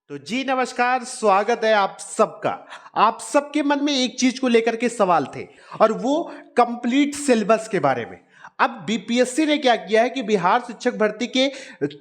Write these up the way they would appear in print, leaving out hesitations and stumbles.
तो जी नमस्कार, स्वागत है आप सबका। आप सबके मन में एक चीज को लेकर के सवाल थे और वो कंप्लीट सिलेबस के बारे में। अब बीपीएससी ने क्या किया है कि बिहार शिक्षक भर्ती के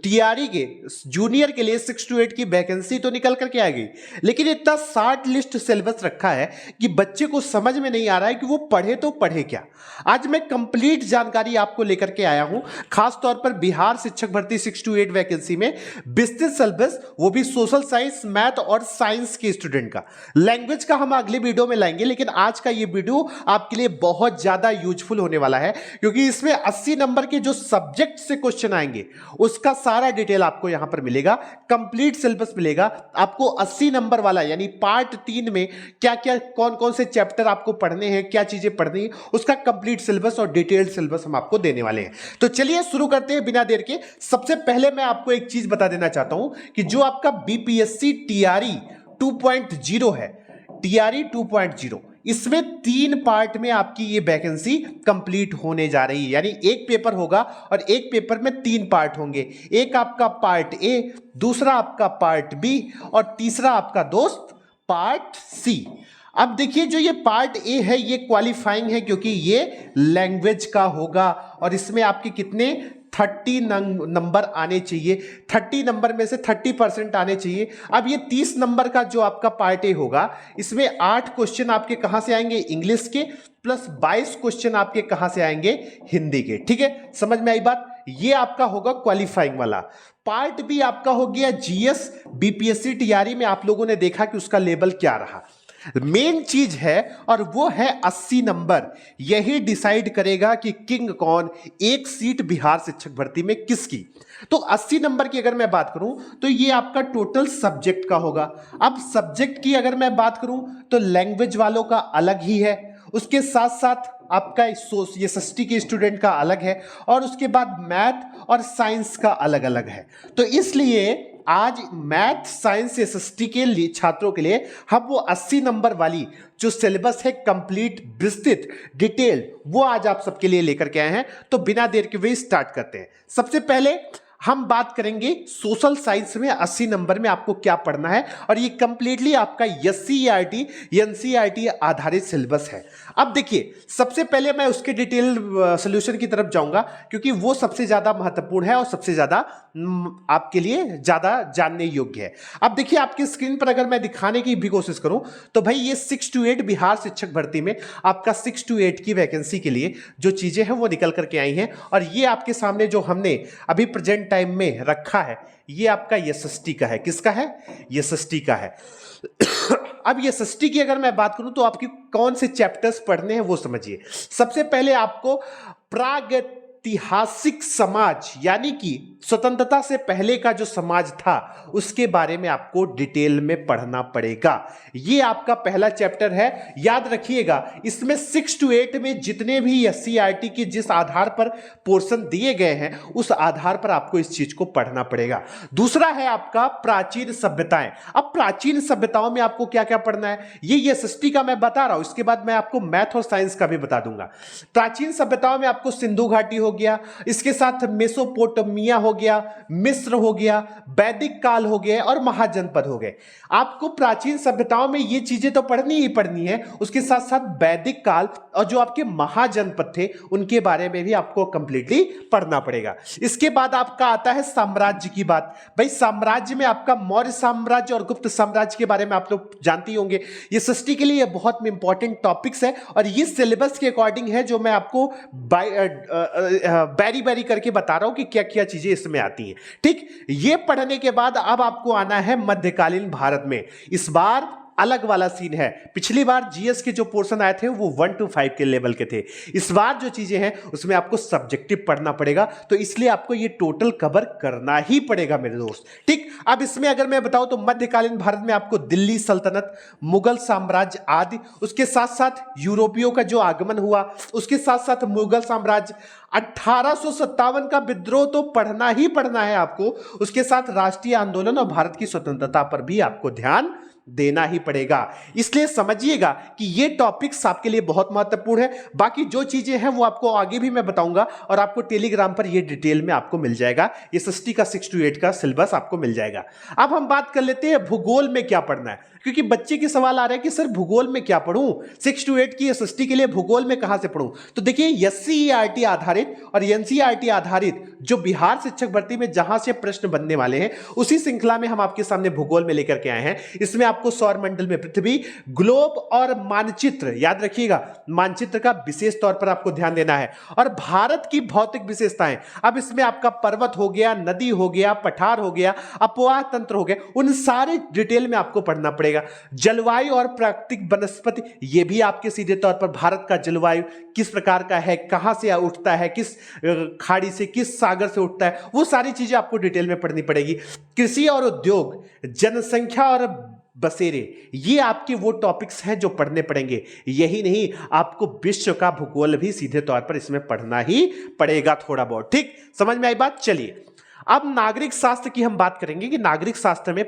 टीआरई के जूनियर के लिए 6 to 8 की वैकेंसी तो निकल करके आ गई, लेकिन इतना शार्ट लिस्ट सिलेबस रखा है कि बच्चे को समझ में नहीं आ रहा है कि वो पढ़े तो पढ़े क्या। आज मैं कंप्लीट जानकारी आपको लेकर के आया हूं, खास तौर पर बिहार शिक्षक भर्ती 6 to 8 वैकेंसी में विस्तृत सिलेबस, वो भी सोशल साइंस, मैथ और साइंस के स्टूडेंट का। लैंग्वेज का हम अगले वीडियो में लाएंगे, लेकिन आज का ये वीडियो आपके लिए बहुत ज्यादा यूजफुल होने वाला है, क्योंकि इसमें 80 नंबर के जो सब्जेक्ट से क्वेश्चन आएंगे उसका सारा डिटेल आपको यहां पर मिलेगा। कंप्लीट सिलेबस मिलेगा आपको 80 नंबर वाला, यानी पार्ट 3 में क्या क्या कौन कौन से चैप्टर आपको पढ़ने हैं, क्या चीजें पढ़नी है, उसका कंप्लीट सिलेबस और डिटेल्ड सिलेबस हम आपको देने वाले हैं। तो चलिए शुरू करते हैं बिना देर के। सबसे पहले मैं आपको एक चीज बता देना चाहता हूं कि जो आपका बीपीएससी टीआरई 2.0 है, टीआरई 2.0, इसमें 3 पार्ट में आपकी ये वैकेंसी कंप्लीट होने जा रही है। यानी एक पेपर होगा और एक पेपर में 3 पार्ट होंगे। एक आपका पार्ट ए, दूसरा आपका पार्ट बी और तीसरा आपका दोस्त पार्ट सी। अब देखिए, जो ये पार्ट ए है ये क्वालिफाइंग है, क्योंकि ये लैंग्वेज का होगा और इसमें आपके कितने 30 नंबर आने चाहिए। 30 नंबर में से 30% आने चाहिए। अब ये 30 नंबर का जो आपका पार्ट ए होगा, इसमें 8 क्वेश्चन आपके कहां से आएंगे, इंग्लिश के, प्लस 22 क्वेश्चन आपके कहां से आएंगे, हिंदी के। ठीक है, समझ में आई बात। ये आपका होगा क्वालिफाइंग वाला। पार्ट बी आपका हो गया जीएस। बीपीएससी टीआरई में आप लोगों ने देखा कि उसका लेवल क्या रहा। मेन चीज है और वो है 80 नंबर। यही डिसाइड करेगा कि किंग कौन, एक सीट बिहार शिक्षक भर्ती में किसकी। तो 80 नंबर की अगर मैं बात करूं तो ये आपका टोटल सब्जेक्ट का होगा। अब सब्जेक्ट की अगर मैं बात करूं तो लैंग्वेज वालों का अलग ही है, उसके साथ साथ आपका ये एसएसटी के स्टूडेंट का अलग है, और उसके बाद मैथ और साइंस का अलग अलग है। तो इसलिए आज मैथ, साइंस, एसएसटी के लिए छात्रों के लिए हम वो 80 नंबर वाली जो सिलेबस है कंप्लीट, विस्तृत, डिटेल, वो आज आप सबके लिए लेकर के आए हैं। तो बिना देर के हुए स्टार्ट करते हैं। सबसे पहले हम बात करेंगे सोशल साइंस में 80 नंबर में आपको क्या पढ़ना है, और ये कंप्लीटली आपका एससीईआरटी, एनसीईआरटी आधारित सिलेबस है। अब देखिए, सबसे पहले मैं उसके डिटेल सॉल्यूशन की तरफ जाऊंगा, क्योंकि वो सबसे ज्यादा महत्वपूर्ण है और सबसे ज्यादा आपके लिए ज्यादा जानने योग्य है। अब देखिए, आपकी स्क्रीन पर अगर मैं दिखाने की भी कोशिश करूं तो भाई ये 6 to 8 बिहार शिक्षक भर्ती में आपका 6 to 8 की वैकेंसी के लिए जो चीजें हैं वो निकल करके आई हैं, और ये आपके सामने जो हमने अभी प्रेजेंट टाइम में रखा है, ये आपका एसएसटी का है। किसका है? एसएसटी का है। अब एसएसटी की अगर मैं बात करूं तो आपकी कौन से चैप्टर्स पढ़ने हैं वो समझिए। सबसे पहले आपको प्रागैतिहासिक समाज, यानी कि स्वतंत्रता से पहले का जो समाज था उसके बारे में आपको डिटेल में पढ़ना पड़ेगा। ये आपका पहला चैप्टर है। याद रखिएगा, इसमें 6 to 8 में जितने भी एससीईआरटी के जिस आधार पर पोर्शन दिए गए हैं उस आधार पर आपको इस चीज को पढ़ना पड़ेगा। दूसरा है आपका प्राचीन सभ्यताएं। अब प्राचीन सभ्यताओं में आपको क्या क्या पढ़ना है ये एसएसटी का मैं बता रहा हूं, इसके बाद मैं आपको मैथ और साइंस का भी बता दूंगा। प्राचीन सभ्यताओं में आपको सिंधु घाटी हो गया, इसके साथ मेसोपोटामिया हो गया, मिस्र हो गया, वैदिक काल हो गया और महाजनपद हो गए। आपको प्राचीन सभ्यताओं में ये चीजें तो पढ़नी ही पढ़नी है, उसके साथ साथ वैदिक काल और जो आपके महाजनपद थे उनके बारे में भी आपको कंप्लीटली पढ़ना पड़ेगा। इसके बाद आपका आता है साम्राज्य की बात। भाई साम्राज्य में आपका मौर्य साम्राज्य और गुप्त साम्राज्य के बारे में आप लोग जानते ही होंगे। ये एसएसटी के लिए बहुत इंपॉर्टेंट टॉपिक्स है और ये सिलेबस के अकॉर्डिंग है, जो मैं आपको बैरी बैरी करके बता रहा हूं कि क्या क्या चीजें इसमें आती हैं। ठीक, ये पढ़ने के बाद अब आपको आना है मध्यकालीन भारत में। इस बार अलग वाला सीन है। पिछली बार जीएस के जो पोर्शन आए थे वो 1 to 5 के लेवल के थे। इस बार जो चीजें हैं उसमें आपको सब्जेक्टिव पढ़ना पड़ेगा, तो इसलिए आपको ये टोटल कवर करना ही पड़ेगा मेरे दोस्त। ठीक, अब इसमें अगर मैं बताऊं तो मध्यकालीन भारत में आपको दिल्ली सल्तनत, मुगल साम्राज्य आदि, उसके साथ साथ यूरोपियों का जो आगमन हुआ, उसके साथ साथ मुगल साम्राज्य, 1857 का विद्रोह तो पढ़ना ही पढ़ना है आपको। उसके साथ राष्ट्रीय आंदोलन और भारत की स्वतंत्रता पर भी आपको ध्यान देना ही पड़ेगा। इसलिए समझिएगा कि ये टॉपिक्स आपके लिए बहुत महत्वपूर्ण है। बाकी जो चीजें हैं वो आपको आगे भी मैं बताऊंगा और आपको टेलीग्राम पर ये डिटेल में आपको मिल जाएगा। एसएसटी का 6 to 8 का सिलेबस आपको मिल जाएगा। अब हम बात कर लेते हैं भूगोल में क्या पढ़ना है, क्योंकि बच्चे के सवाल आ रहे हैं कि सर भूगोल में क्या पढ़ूं, 6 to 8 की एसएसटी के लिए भूगोल में कहां से पढ़ूं। तो देखिए एससीईआरटी आधारित और एनसीईआरटी आधारित जो बिहार शिक्षक भर्ती में जहां से प्रश्न बनने वाले हैं उसी श्रृंखला में हम आपके सामने भूगोल में लेकर के आए हैं। इसमें आपको सौर मंडल में पृथ्वी, ग्लोब और मानचित्र, याद रखिएगा मानचित्र का विशेष तौर पर आपको ध्यान देना है, और भारत की भौतिक विशेषताएं। अब इसमें आपका पर्वत हो गया, नदी हो गया, पठार हो गया, अपवाह तंत्र हो गया, उन सारे डिटेल में आपको पढ़ना पड़ेगा। जलवायु और प्राकृतिक वनस्पति, यह भी आपके सीधे तौर पर भारत का जलवायु किस प्रकार का है, कहां से उठता है, किस खाड़ी से, किस सागर से उठता है, वो सारी चीजें आपको डिटेल में पढ़नी पड़ेगी। कृषि और उद्योग, जनसंख्या और बसेरे, ये आपके वो टॉपिक्स हैं जो पढ़ने पड़ेंगे। यही नहीं, आपको विश्व का भूगोल भी सीधे तौर पर इसमें पढ़ना ही पड़ेगा थोड़ा बहुत। ठीक, समझ में आई बात। चलिए अब नागरिक शास्त्र की हम बात करेंगे कि नागरिक शास्त्र में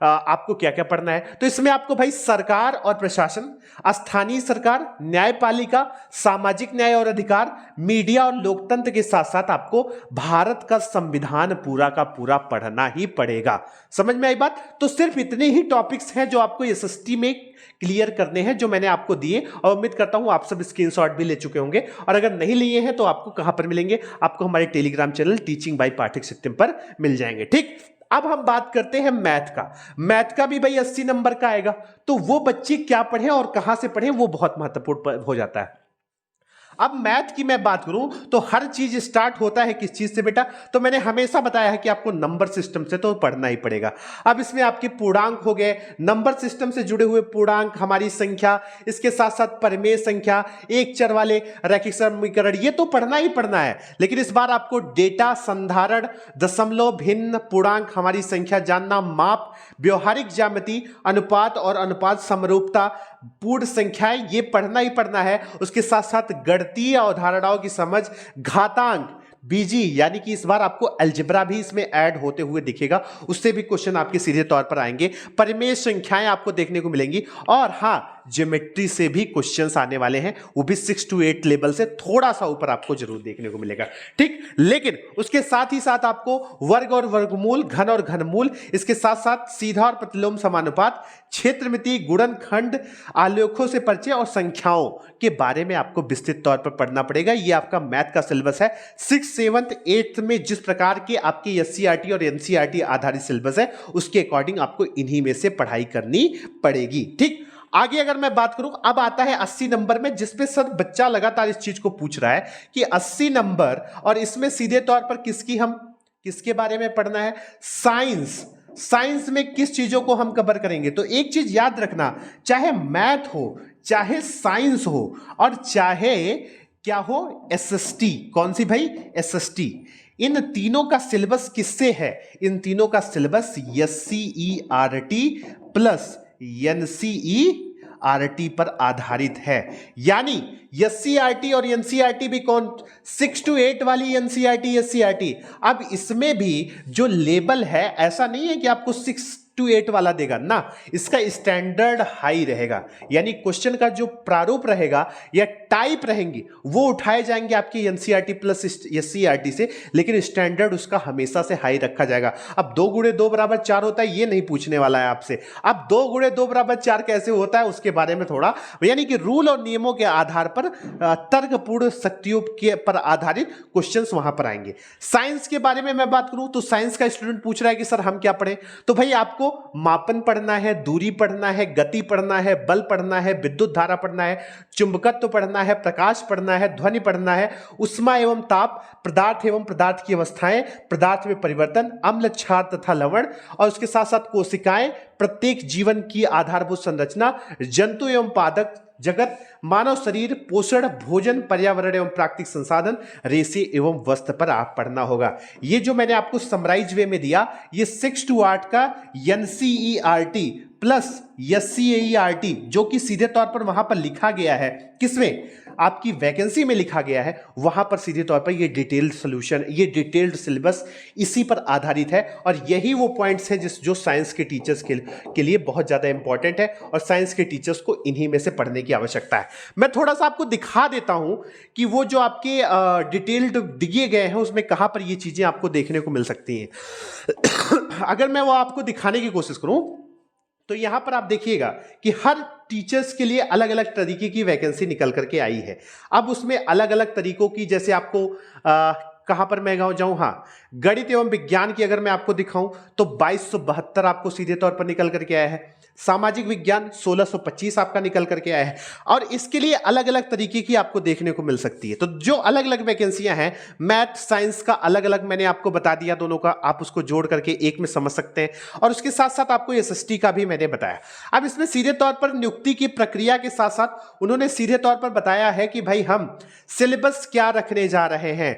आपको क्या क्या पढ़ना है। तो इसमें आपको भाई सरकार और प्रशासन, स्थानीय सरकार, न्यायपालिका, सामाजिक न्याय और अधिकार, मीडिया और लोकतंत्र के साथ साथ आपको भारत का संविधान पूरा का पूरा पढ़ना ही पड़ेगा। समझ में आई बात। तो सिर्फ इतने ही टॉपिक्स हैं जो आपको एसएसटी में क्लियर करने हैं, जो मैंने आपको दिए, और उम्मीद करता हूं आप सब स्क्रीनशॉट भी ले चुके होंगे। और अगर नहीं लिए हैं तो आपको कहां पर मिलेंगे, आपको हमारे टेलीग्राम चैनल टीचिंग बाय पाठक सिस्टम पर मिल जाएंगे। ठीक, अब हम बात करते हैं मैथ का। मैथ का भी भाई 80 नंबर का आएगा, तो वो बच्चे क्या पढ़ें और कहां से पढ़ें वो बहुत महत्वपूर्ण हो जाता है। अब मैथ की मैं बात करूं तो हर चीज स्टार्ट होता है किस चीज से बेटा, तो मैंने हमेशा बताया है कि आपको नंबर सिस्टम से तो पढ़ना ही पड़ेगा। अब इसमें आपके पूर्णांक हो गए, नंबर सिस्टम से जुड़े हुए पूर्णांक, हमारी संख्या, इसके साथ साथ परिमेय संख्या, एक चर वाले रैखिक समीकरण, ये तो पढ़ना ही पढ़ना है। लेकिन इस बार आपको डेटा संधारण, दशमलव, भिन्न, पूर्णांक, हमारी संख्या जानना, माप, व्यवहारिक ज्यामिति, अनुपात और अनुपात समरूपता, पूर्ण संख्याएं, ये पढ़ना ही पढ़ना है। उसके साथ साथ गणितीय अवधारणाओं की समझ, घातांक, बीजी, यानी कि इस बार आपको अलजेब्रा भी इसमें ऐड होते हुए दिखेगा, उससे भी क्वेश्चन आपके सीधे तौर पर आएंगे। परिमेय संख्याएं आपको देखने को मिलेंगी, और हाँ ज्योमेट्री से भी क्वेश्चंस आने वाले हैं, वो भी 6 to 8 लेवल से थोड़ा सा ऊपर आपको जरूर देखने को मिलेगा। ठीक, लेकिन उसके साथ ही साथ आपको वर्ग और वर्गमूल, घन और घनमूल, इसके साथ साथ सीधा और प्रतिलोम समानुपात, क्षेत्रमिति, गुणनखंड, आलेखों से परिचय और संख्याओं के बारे में आपको विस्तृत तौर पर पढ़ना पड़ेगा। ये आपका मैथ का सिलेबस है। 6th 7th 8th में जिस प्रकार के आपके एससीईआरटी और एनसीईआरटी आधारित सिलेबस है, उसके अकॉर्डिंग आपको इन्हीं में से पढ़ाई करनी पड़ेगी। ठीक, आगे अगर मैं बात करूं, अब आता है 80 नंबर में, जिसपे सर बच्चा लगातार इस चीज को पूछ रहा है कि 80 नंबर, और इसमें सीधे तौर पर किसके बारे में पढ़ना है, साइंस में किस चीजों को हम कवर करेंगे। तो एक चीज याद रखना, चाहे मैथ हो, चाहे साइंस हो, और चाहे क्या हो एसएसटी, कौन सी भाई, एसएसटी, इन तीनों का सिलेबस किससे है, इन तीनों का सिलेबस एससीईआरटी प्लस एनसीईआरटी पर आधारित है। यानी एससीईआरटी और एनसीईआरटी भी कौन, 6 to 8 वाली एनसीईआरटी एससीईआरटी। अब इसमें भी जो लेवल है, ऐसा नहीं है कि आपको 6 to 8 वाला देगा ना, इसका स्टैंडर्ड हाई रहेगा, यानी क्वेश्चन का जो प्रारूप रहेगा या टाइप रहेंगे वो उठाए जाएंगे आपके एनसीईआरटी प्लस एससीईआरटी से, लेकिन स्टैंडर्ड उसका हमेशा से हाई रखा जाएगा। अब 2 गुणे 2 बराबर 4 होता है, ये नहीं पूछने वाला है आपसे। अब 2 गुणे 2 बराबर 4 कैसे होता है उसके बारे में थोड़ा, यानी कि रूल और नियमों के आधार पर तर्कपूर्ण शक्तियों के पर आधारित क्वेश्चंस वहां पर आएंगे। साइंस के बारे में मैं बात करूं तो साइंस का स्टूडेंट पूछ रहा है कि सर हम क्या पढ़ें, तो भाई आपको मापन पढ़ना है, दूरी पढ़ना है, गति पढ़ना है, बल पढ़ना है, विद्युत धारा पढ़ना है, चुंबकत्व पढ़ना है, प्रकाश पढ़ना है, ध्वनि पढ़ना है, उष्मा एवं ताप, पदार्थ एवं पदार्थ की अवस्थाएं, पदार्थ में परिवर्तन, अम्ल, क्षार तथा लवण, और उसके साथ साथ कोशिकाएं, प्रत्येक जीवन की आधारभूत संरचना, जंतु एवं पादप जगत, मानव शरीर, पोषण, भोजन, पर्यावरण एवं प्राकृतिक संसाधन, रेशे एवं वस्त्र पर आप पढ़ना होगा। ये जो मैंने आपको समराइज वे में दिया, ये 6 to 8 का एनसीईआरटी प्लस एससीईआरटी, जो कि सीधे तौर पर वहां पर लिखा गया है किसमें, आपकी वैकेंसी में लिखा गया है वहां पर सीधे तौर पर ये डिटेल्ड सॉल्यूशन, ये डिटेल्ड सिलेबस इसी पर आधारित है। और यही वो पॉइंट्स हैं जो साइंस के टीचर्स के लिए बहुत ज़्यादा इंपॉर्टेंट है और साइंस के टीचर्स को इन्हीं में से पढ़ने की आवश्यकता है। मैं थोड़ा सा आपको दिखा देता हूं कि वो जो आपके डिटेल्ड दिए गए हैं उसमें कहां पर ये चीज़ें आपको देखने को मिल सकती हैं। अगर मैं वो आपको दिखाने की कोशिश करूं तो यहां पर आप देखिएगा कि हर टीचर्स के लिए अलग अलग तरीके की वैकेंसी निकल करके आई है। अब उसमें अलग अलग तरीकों की, जैसे आपको कहां पर मैं जाऊं, हाँ, गणित एवं विज्ञान की अगर मैं आपको दिखाऊं तो 2272 आपको सीधे तौर पर निकल करके आया है। सामाजिक विज्ञान 1625 आपका निकल करके आया है। और इसके लिए अलग अलग तरीके की आपको देखने को मिल सकती है। तो जो अलग अलग वैकेंसियां हैं, मैथ साइंस का अलग अलग मैंने आपको बता दिया दोनों का, आप उसको जोड़ करके एक में समझ सकते हैं। और उसके साथ साथ आपको एसएसटी का भी मैंने बताया। अब इसमें सीधे तौर पर नियुक्ति की प्रक्रिया के साथ साथ उन्होंने सीधे तौर पर बताया है कि भाई हम सिलेबस क्या रखने जा रहे हैं,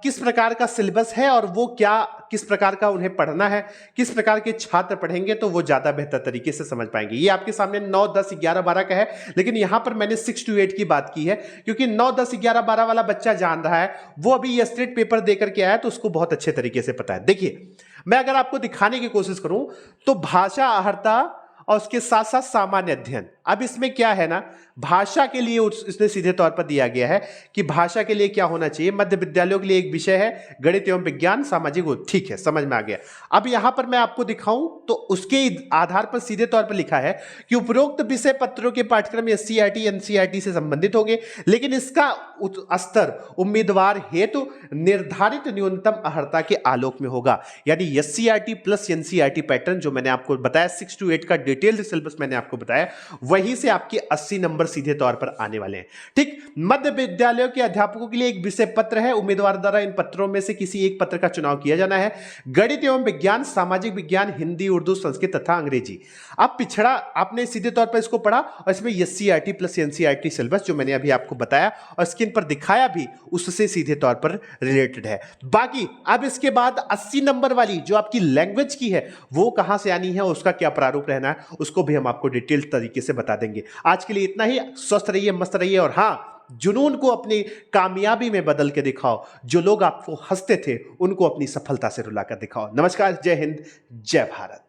किस प्रकार का सिलेबस है और वो क्या, किस प्रकार का उन्हें पढ़ना है, किस प्रकार के छात्र पढ़ेंगे तो वो ज़्यादा बेहतर तरीके से समझ पाएंगे। ये आपके सामने 9, 10, 11, 12 का है, लेकिन यहाँ पर मैंने 6 to 8 की बात की है क्योंकि 9, 10, 11, 12 वाला बच्चा जान रहा है, वो अभी ये स्टेट पेपर दे करके आया तो उसको बहुत अच्छे तरीके से पता है। देखिए, मैं अगर आपको दिखाने की कोशिश करूं तो भाषा आहर्ता और उसके साथ साथ सामान्य अध्ययन। अब इसमें क्या है ना, भाषा के लिए इसने सीधे तौर पर दिया गया है कि भाषा के लिए क्या होना चाहिए। मध्य विद्यालयों के लिए एक विषय है गणित एवं विज्ञान, सामाजिक, ठीक है, समझ में आ गया। अब यहां पर मैं आपको दिखाऊं तो उसके आधार पर सीधे तौर पर लिखा है कि उपरोक्त विषय पत्रों के पाठ्यक्रम एससीईआरटी एनसीईआरटी से संबंधित होंगे, लेकिन इसका स्तर उम्मीदवार हेतु निर्धारित न्यूनतम अर्हता के आलोक में होगा। यानी एससीईआरटी प्लस एनसीईआरटी पैटर्न जो मैंने आपको बताया 6 to 8 का डिटेल्ड सिलेबस मैंने आपको बताया, वहीं से आपके 80 नंबर सीधे तौर पर आने वाले हैं। ठीक, मध्य विद्यालयों के अध्यापकों के लिए एक विषय पत्र है, उम्मीदवार द्वारा इन पत्रों में से किसी एक पत्र का चुनाव किया जाना है। गणित एवं विज्ञान, सामाजिक विज्ञान, हिंदी, उर्दू, संस्कृत तथा अंग्रेजी। अब पिछड़ा आपने सीधे तौर पर इसको पढ़ा और इसमें एससीईआरटी प्लस एनसीईआरटी सिलेबस जो मैंने अभी आपको बताया और स्क्रीन पर दिखाया भी, उससे सीधे तौर पर रिलेटेड है। बाकी अब इसके बाद 80 नंबर वाली जो आपकी लैंग्वेज की है वो कहां से आनी है, उसका क्या प्रारूप रहना है, उसको भी हम आपको डिटेल तरीके से बता देंगे। आज के लिए इतना ही। स्वस्थ रहिए, मस्त रहिए और हाँ, जुनून को अपनी कामयाबी में बदल के दिखाओ। जो लोग आपको हंसते थे उनको अपनी सफलता से रुलाकर दिखाओ। नमस्कार, जय हिंद, जय भारत।